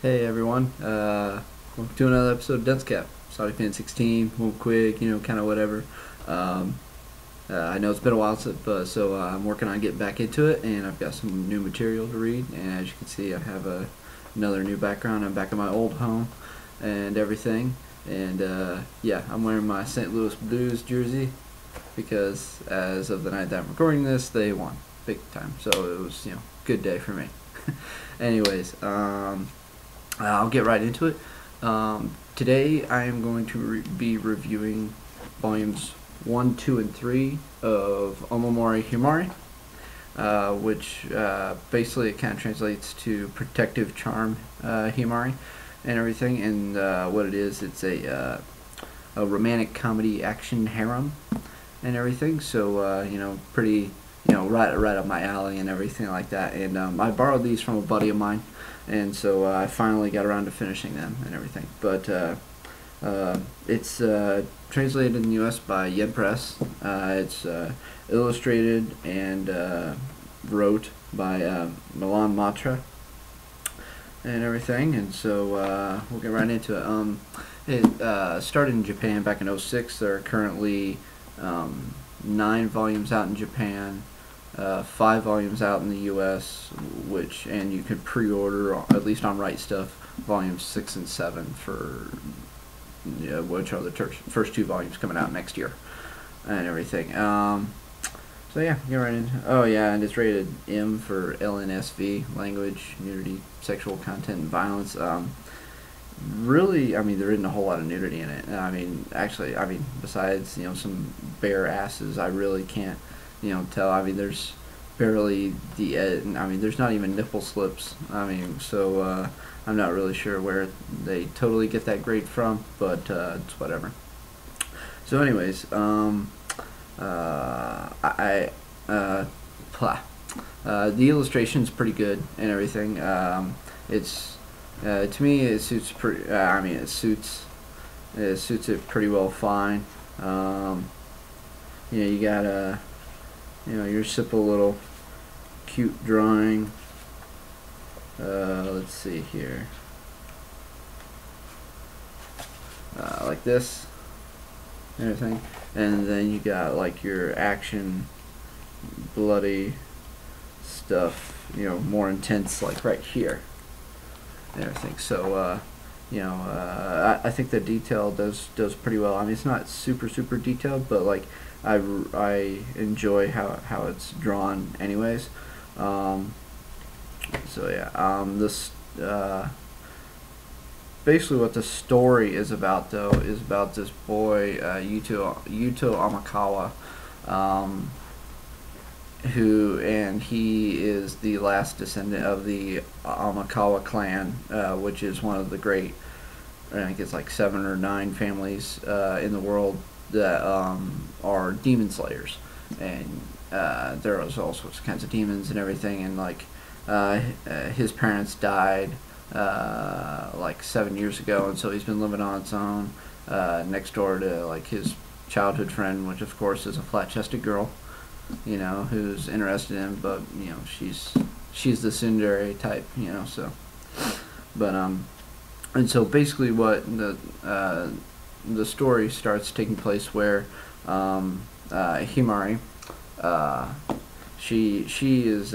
Hey everyone, welcome to another episode of Dunce Cap. Sorry, fan 16, won't quick, kind of whatever. Um, I know it's been a while, so I'm working on getting back into it, and I've got some new material to read. And as you can see, I have another new background. I'm back in my old home and everything. And yeah, I'm wearing my St. Louis Blues jersey because as of the night that I'm recording this, they won big time. So it was, good day for me. Anyways, I'll get right into it. Today I am going to be reviewing volumes 1, 2, and 3 of Omamori Himari, which basically it kind of translates to protective charm Himari and everything. And what it is, it's a romantic comedy action harem and everything. So pretty, right up my alley and everything like that. And I borrowed these from a buddy of mine, and so I finally got around to finishing them and everything. But it's translated in the U.S. by Yen Press. It's illustrated and wrote by Milan Matra and everything. And so we'll get right into it. It started in Japan back in '06. There are currently 9 volumes out in Japan, 5 volumes out in the U.S., and you could pre-order, at least on Right Stuff, volumes 6 and 7 for which are the first 2 volumes coming out next year and everything. So yeah, get right in. Oh yeah, and it's rated M for LNSV, language, nudity, sexual content, and violence. Really, there isn't a whole lot of nudity in it. Besides, some bare asses, I really can't, tell. There's barely there's not even nipple slips. So I'm not really sure where they totally get that grade from, but it's whatever. So anyways, the illustration's pretty good and everything. It's to me, it suits it suits it pretty well fine. You got your simple little cute drawing. Let's see here. Like this and everything, and then you got like your action, bloody stuff. More intense, like right here and everything. So I think the detail does pretty well. It's not super detailed, but like I enjoy how it's drawn anyways. So yeah, this basically what the story is about, though, is about this boy, Yuto Amakawa, he is the last descendant of the Amakawa clan, which is one of the great, I think it's like 7 or 9 families in the world that are demon slayers, and there is all sorts of kinds of demons and everything. And like his parents died like 7 years ago, and so he's been living on his own next door to like his childhood friend, which of course is a flat-chested girl, who's interested in him, but she's the tsundere type, so. But and so basically what the story starts taking place where Himari, she is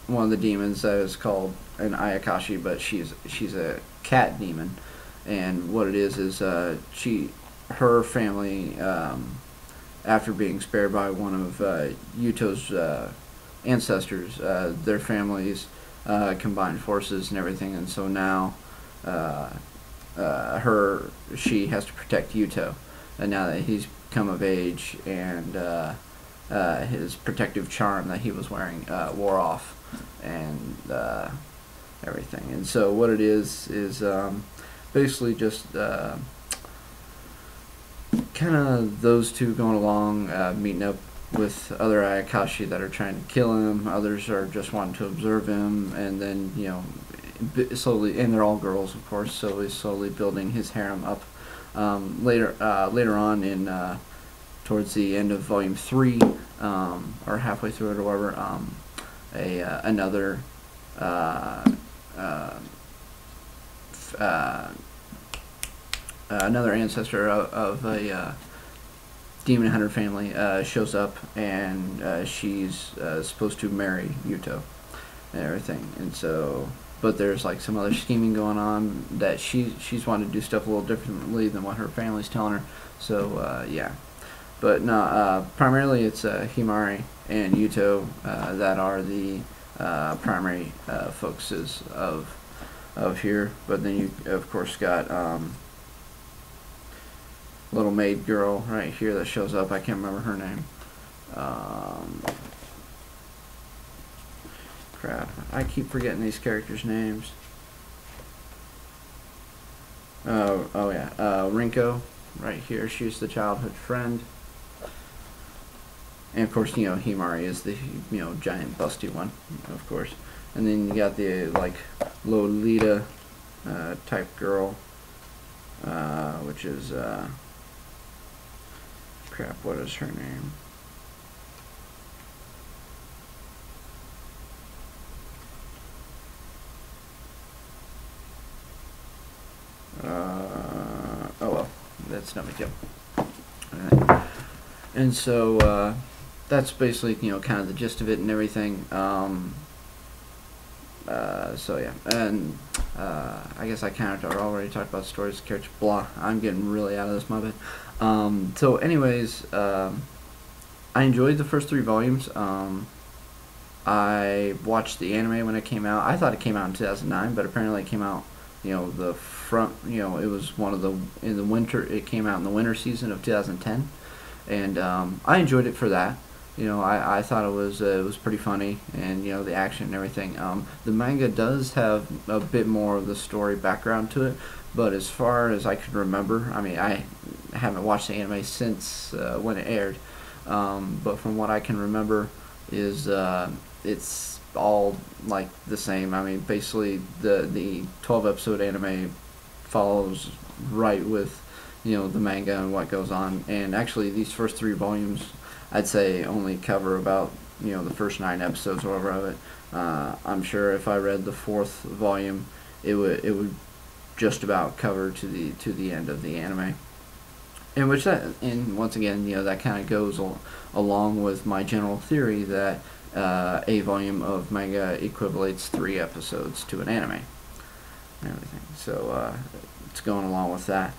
one of the demons that is called an Ayakashi, but she's a cat demon. And what it is her family, after being spared by one of Yuto's ancestors, their families combined forces and everything, and so now she has to protect Yuto, and now that he's come of age and his protective charm that he was wearing wore off and everything. And so what it is basically just kind of those two going along, meeting up with other Ayakashi that are trying to kill him. Others are just wanting to observe him, and then slowly, and they're all girls, of course, so he's slowly building his harem up. Later on in towards the end of volume 3, or halfway through it or whatever, another another ancestor of a demon hunter family shows up, and she's supposed to marry Yuto and everything. And so, but there's like some other scheming going on that she's wanting to do stuff a little differently than what her family's telling her. So yeah, but no, primarily it's Himari and Yuto that are the primary focuses of here. But then you of course got little maid girl right here that shows up. I can't remember her name. Crap, I keep forgetting these characters' names. Oh yeah, Rinko, right here. She's the childhood friend, and of course, you know, Himari is the, you know, giant busty one, of course. And then you got the like Lolita type girl, which is crap. What is her name? Oh well, that's no big deal. Alright. And so that's basically, you know, kind of the gist of it and everything. So yeah, and I guess I kind of already talked about stories, character, blah. I'm getting really out of this, my bad. So anyways, I enjoyed the first 3 volumes. I watched the anime when it came out. I thought it came out in 2009, but apparently it came out, you know, the front, you know, it was one of the, in the winter, it came out in the winter season of 2010, and I enjoyed it for that. You know, I thought it was pretty funny, and you know, the action and everything. The manga does have a bit more of the story background to it, but as far as I could remember, I mean, I haven't watched the anime since when it aired, but from what I can remember is it's all like the same. I mean, basically the 12 episode anime follows right with, you know, the manga and what goes on. And actually, these first 3 volumes, I'd say, only cover about, you know, the first 9 episodes or whatever of it. I'm sure if I read the 4th volume, it would just about cover to the end of the anime. And which that, and once again, you know, that kind of goes along with my general theory that a volume of manga equivalates 3 episodes to an anime and everything. So it's going along with that.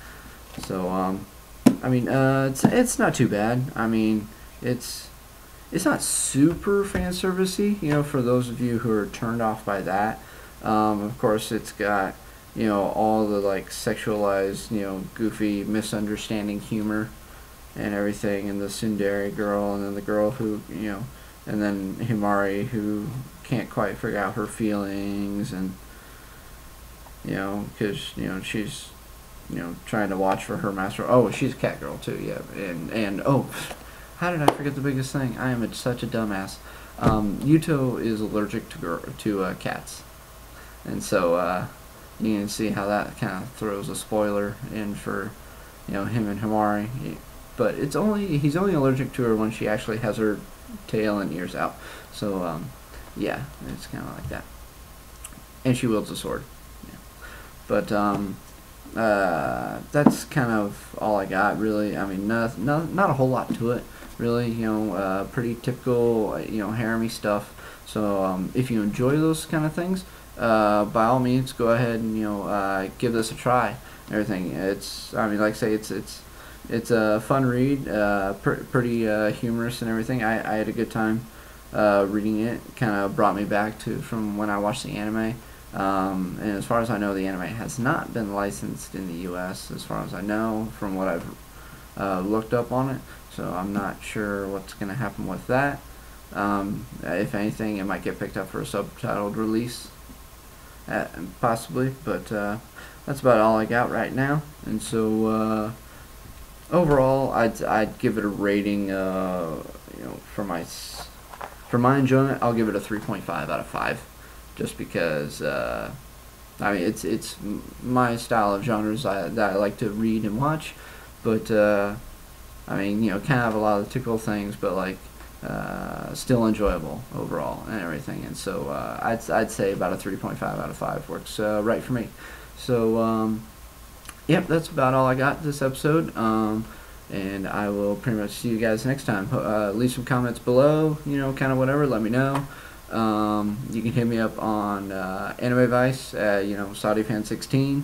So I mean, it's not too bad. I mean, it's not super fan servicey, you know, for those of you who are turned off by that. Of course, it's got, you know, all the like sexualized, you know, goofy, misunderstanding humor and everything, and the tsundere girl, and then the girl who, you know, and then Himari, who can't quite figure out her feelings, and you know, because, you know, she's, you know, trying to watch for her master. Oh, she's a Catgirl too, yeah. And oh, how did I forget the biggest thing? I am such a dumbass. Yuto is allergic to cats, and so you can see how that kind of throws a spoiler in for, you know, him and Himari. But he's only allergic to her when she actually has her tail and ears out. So yeah, it's kind of like that. And she wields a sword. Yeah. But that's kind of all I got, really. I mean, not a whole lot to it, really. You know, pretty typical, you know, harem-y stuff. So if you enjoy those kind of things, by all means, go ahead and, you know, give this a try and everything. It's, I mean, like I say, it's a fun read, pretty humorous and everything. I had a good time reading it. Kind of brought me back to from when I watched the anime. And as far as I know, the anime has not been licensed in the U.S., as far as I know, from what I've looked up on it. So I'm not sure what's going to happen with that. If anything, it might get picked up for a subtitled release, possibly. But that's about all I got right now. And so overall, I'd give it a rating. You know, for my enjoyment, I'll give it a 3.5 out of 5. Just because, I mean, it's my style of genres that I like to read and watch, but I mean, you know, kind of a lot of the typical things, but like, still enjoyable overall and everything. And so I'd say about a 3.5 out of 5 works right for me. So yep, that's about all I got this episode. And I will pretty much see you guys next time. Leave some comments below, kind of whatever. Let me know. You can hit me up on Anime Vice at SaudiFan16.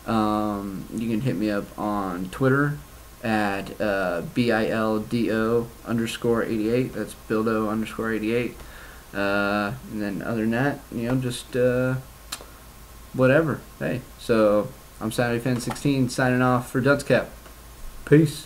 You can hit me up on Twitter at BILDO_88. That's Bildo_88. And then other than that, just whatever. Hey, so I'm SaudiFan16 signing off for Dunce Cap. Peace.